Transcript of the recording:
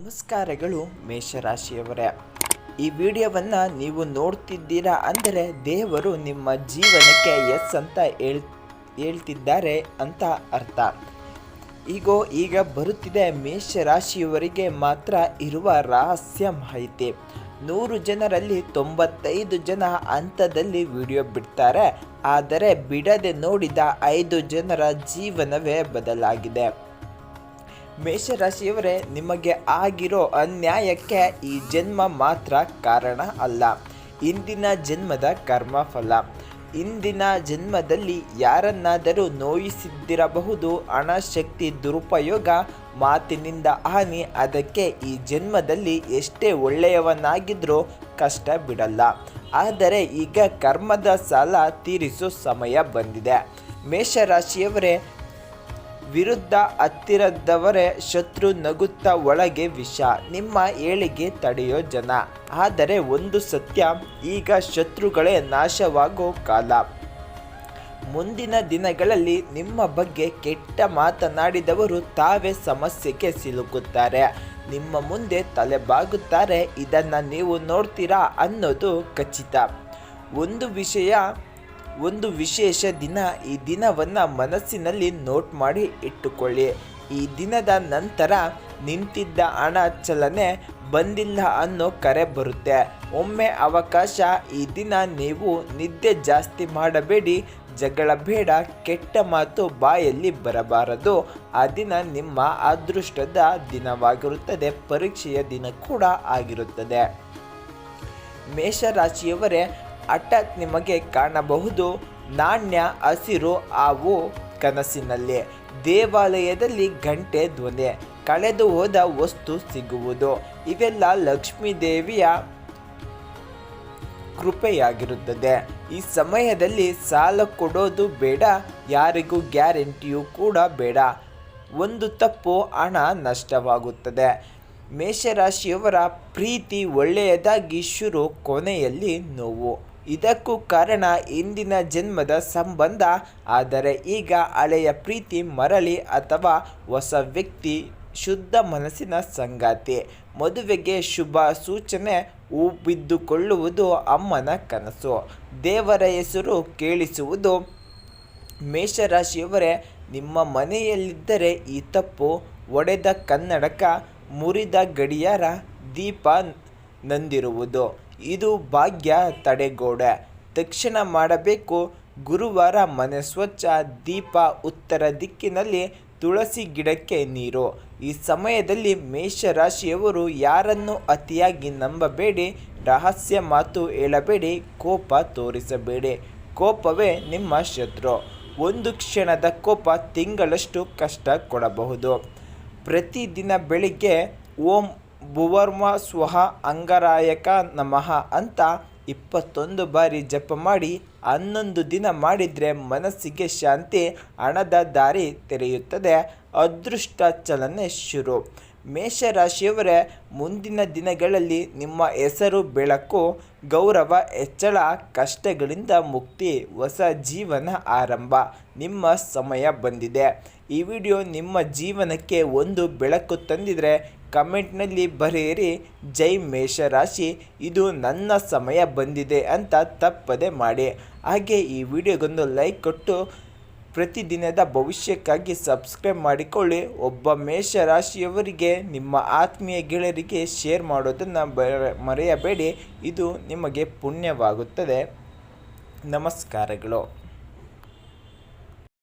ನಮಸ್ಕಾರಗಳು ಮೇಷರಾಶಿಯವರೇ. ಈ ವಿಡಿಯೋವನ್ನು ನೀವು ನೋಡ್ತಿದ್ದೀರಾ ಅಂದರೆ ದೇವರು ನಿಮ್ಮ ಜೀವನಕ್ಕೆ ಎಸ್ ಅಂತ ಹೇಳ್ತಿದ್ದಾರೆ ಅಂತ ಅರ್ಥ. ಈಗ ಬರುತ್ತಿದೆ ಮೇಷರಾಶಿಯವರಿಗೆ ಮಾತ್ರ ಇರುವ ರಹಸ್ಯ ಮಾಹಿತಿ. 100 ಜನರಲ್ಲಿ 95 ಜನ ಹಂತದಲ್ಲಿ ವಿಡಿಯೋ ಬಿಡ್ತಾರೆ, ಆದರೆ ಬಿಡದೆ ನೋಡಿದ 5 ಜನರ ಜೀವನವೇ ಬದಲಾಗಿದೆ. ಮೇಷರಾಶಿಯವರೇ, ನಿಮಗೆ ಆಗಿರೋ ಅನ್ಯಾಯಕ್ಕೆ ಈ ಜನ್ಮ ಮಾತ್ರ ಕಾರಣ ಅಲ್ಲ, ಇಂದಿನ ಜನ್ಮದ ಕರ್ಮಫಲ. ಇಂದಿನ ಜನ್ಮದಲ್ಲಿ ಯಾರನ್ನಾದರೂ ನೋಯಿಸಿದ್ದಿರಬಹುದು. ಹಣ, ಶಕ್ತಿ ದುರುಪಯೋಗ, ಮಾತಿನಿಂದ ಹಾನಿ. ಅದಕ್ಕೆ ಈ ಜನ್ಮದಲ್ಲಿ ಎಷ್ಟೇ ಒಳ್ಳೆಯವನಾಗಿದ್ರೂ ಕಷ್ಟ ಬಿಡಲ್ಲ. ಆದರೆ ಈಗ ಕರ್ಮದ ಸಾಲ ತೀರಿಸೋ ಸಮಯ ಬಂದಿದೆ. ಮೇಷರಾಶಿಯವರೇ, ವಿರುದ್ಧ ಹತ್ತಿರದವರೇ ಶತ್ರು, ನಗುತ್ತಾ ಒಳಗೆ ವಿಷ, ನಿಮ್ಮ ಏಳಿಗೆ ತಡೆಯೋ ಜನ. ಆದರೆ ಒಂದು ಸತ್ಯ, ಈಗ ಶತ್ರುಗಳೇ ನಾಶವಾಗೋ ಕಾಲ. ಮುಂದಿನ ದಿನಗಳಲ್ಲಿ ನಿಮ್ಮ ಬಗ್ಗೆ ಕೆಟ್ಟ ಮಾತನಾಡಿದವರು ತಾವೇ ಸಮಸ್ಯೆಗೆ ಸಿಲುಕುತ್ತಾರೆ, ನಿಮ್ಮ ಮುಂದೆ ತಲೆಬಾಗುತ್ತಾರೆ. ಇದನ್ನು ನೀವು ನೋಡ್ತೀರಾ ಅನ್ನೋದು ಖಚಿತ. ಒಂದು ವಿಶೇಷ ದಿನ. ಈ ದಿನವನ್ನು ಮನಸ್ಸಿನಲ್ಲಿ ನೋಟ್ ಮಾಡಿ ಇಟ್ಟುಕೊಳ್ಳಿ. ಈ ದಿನದ ನಂತರ ನಿಂತಿದ್ದ ಹಣ ಚಲನೆ ಬಂದಿಲ್ಲ ಅನ್ನೋ ಕರೆ ಬರುತ್ತೆ. ಒಮ್ಮೆ ಅವಕಾಶ. ಈ ದಿನ ನೀವು ನಿದ್ದೆ ಜಾಸ್ತಿ ಮಾಡಬೇಡಿ, ಜಗಳ ಬೇಡ, ಕೆಟ್ಟ ಮಾತು ಬಾಯಲ್ಲಿ ಬರಬಾರದು. ಆ ದಿನ ನಿಮ್ಮ ಅದೃಷ್ಟದ ದಿನವಾಗಿರುತ್ತದೆ, ಪರೀಕ್ಷೆಯ ದಿನ ಕೂಡ ಆಗಿರುತ್ತದೆ. ಮೇಷರಾಶಿಯವರೇ, ಹಠಾತ್ ನಿಮಗೆ ಕಾಣಬಹುದು ನಾಣ್ಯ, ಹಸಿರು ಹಾವು ಕನಸಿನಲ್ಲಿ. ದೇವಾಲಯದಲ್ಲಿ ಗಂಟೆ ಧ್ವನಿ, ಕಳೆದು ಹೋದ ವಸ್ತು ಸಿಗುವುದು. ಇವೆಲ್ಲ ಲಕ್ಷ್ಮೀ ದೇವಿಯ ಕೃಪೆಯಾಗಿರುತ್ತದೆ. ಈ ಸಮಯದಲ್ಲಿ ಸಾಲ ಕೊಡೋದು ಬೇಡ, ಯಾರಿಗೂ ಗ್ಯಾರಂಟಿಯೂ ಕೂಡ ಬೇಡ. ಒಂದು ತಪ್ಪು ಹಣ ನಷ್ಟವಾಗುತ್ತದೆ. ಮೇಷರಾಶಿಯವರ ಪ್ರೀತಿ ಒಳ್ಳೆಯದಾಗಿ ಶುರು, ಕೊನೆಯಲ್ಲಿ ನೋವು. ಇದಕ್ಕೂ ಕಾರಣ ಇಂದಿನ ಜನ್ಮದ ಸಂಬಂಧ. ಆದರೆ ಈಗ ಹಳೆಯ ಪ್ರೀತಿ ಮರಳಿ, ಅಥವಾ ಹೊಸ ವ್ಯಕ್ತಿ, ಶುದ್ಧ ಮನಸ್ಸಿನ ಸಂಗಾತಿ. ಮದುವೆಗೆ ಶುಭ ಸೂಚನೆ. ಹೂ ಬಿದ್ದುಕೊಳ್ಳುವುದು ಅಮ್ಮನ ಕನಸು. ದೇವರ ಹೆಸರು ಕೇಳಿಸುವುದು. ಮೇಷರಾಶಿಯವರೇ, ನಿಮ್ಮ ಮನೆಯಲ್ಲಿದ್ದರೆ ಈ ತಪ್ಪು: ಒಡೆದ ಕನ್ನಡಕ, ಮುರಿದ ಗಡಿಯಾರ, ದೀಪ ನಂದಿರುವುದು. ಇದು ಭಾಗ್ಯ ತಡೆಗೋಡೆ. ತಕ್ಷಣ ಮಾಡಬೇಕು. ಗುರುವಾರ ಮನೆ ಸ್ವಚ್ಛ, ದೀಪ ಉತ್ತರ ದಿಕ್ಕಿನಲ್ಲಿ, ತುಳಸಿ ಗಿಡಕ್ಕೆ ನೀರು. ಈ ಸಮಯದಲ್ಲಿ ಮೇಷರಾಶಿಯವರು ಯಾರನ್ನು ಅತಿಯಾಗಿ ನಂಬಬೇಡಿ, ರಹಸ್ಯ ಮಾತು ಹೇಳಬೇಡಿ, ಕೋಪ ತೋರಿಸಬೇಡಿ. ಕೋಪವೇ ನಿಮ್ಮ ಶತ್ರು. ಒಂದು ಕ್ಷಣದ ಕೋಪ ತಿಂಗಳಷ್ಟು ಕಷ್ಟ ಕೊಡಬಹುದು. ಪ್ರತಿದಿನ ಬೆಳಿಗ್ಗೆ ಓಂ ಭುವರ್ಮ ಸ್ವಹ ಅಂಗರಾಯಕ ನಮಃ ಅಂತ 21 ಬಾರಿ ಜಪ ಮಾಡಿ 11 ದಿನ ಮಾಡಿದರೆ ಮನಸ್ಸಿಗೆ ಶಾಂತಿ, ಹಣದ ದಾರಿ ತೆರೆಯುತ್ತದೆ, ಅದೃಷ್ಟ ಚಲನೆ ಶುರು. ಮೇಷರಾಶಿಯವರೇ, ಮುಂದಿನ ದಿನಗಳಲ್ಲಿ ನಿಮ್ಮ ಹೆಸರು ಬೆಳಕು, ಗೌರವ ಹೆಚ್ಚಳ, ಕಷ್ಟಗಳಿಂದ ಮುಕ್ತಿ, ಹೊಸ ಜೀವನ ಆರಂಭ. ನಿಮ್ಮ ಸಮಯ ಬಂದಿದೆ. ಈ ವಿಡಿಯೋ ನಿಮ್ಮ ಜೀವನಕ್ಕೆ ಒಂದು ಬೆಳಕು ತಂದಿದರೆ ಕಮೆಂಟ್ನಲ್ಲಿ ಬರೆಯಿರಿ, ಜೈ ಮೇಷರಾಶಿ, ಇದು ನನ್ನ ಸಮಯ ಬಂದಿದೆ ಅಂತ ತಪ್ಪದೆ ಮಾಡಿ. ಹಾಗೆ ಈ ವಿಡಿಯೋಗೊಂದು ಲೈಕ್ ಕೊಟ್ಟು ಪ್ರತಿದಿನದ ಭವಿಷ್ಯಕ್ಕಾಗಿ ಸಬ್ಸ್ಕ್ರೈಬ್ ಮಾಡಿಕೊಳ್ಳಿ. ಒಬ್ಬ ಮೇಷರಾಶಿಯವರಿಗೆ, ನಿಮ್ಮ ಆತ್ಮೀಯ ಗೆಳೆಯರಿಗೆ ಶೇರ್ ಮಾಡೋದನ್ನು ಮರೆಯಬೇಡಿ. ಇದು ನಿಮಗೆ ಪುಣ್ಯವಾಗುತ್ತದೆ. ನಮಸ್ಕಾರಗಳು.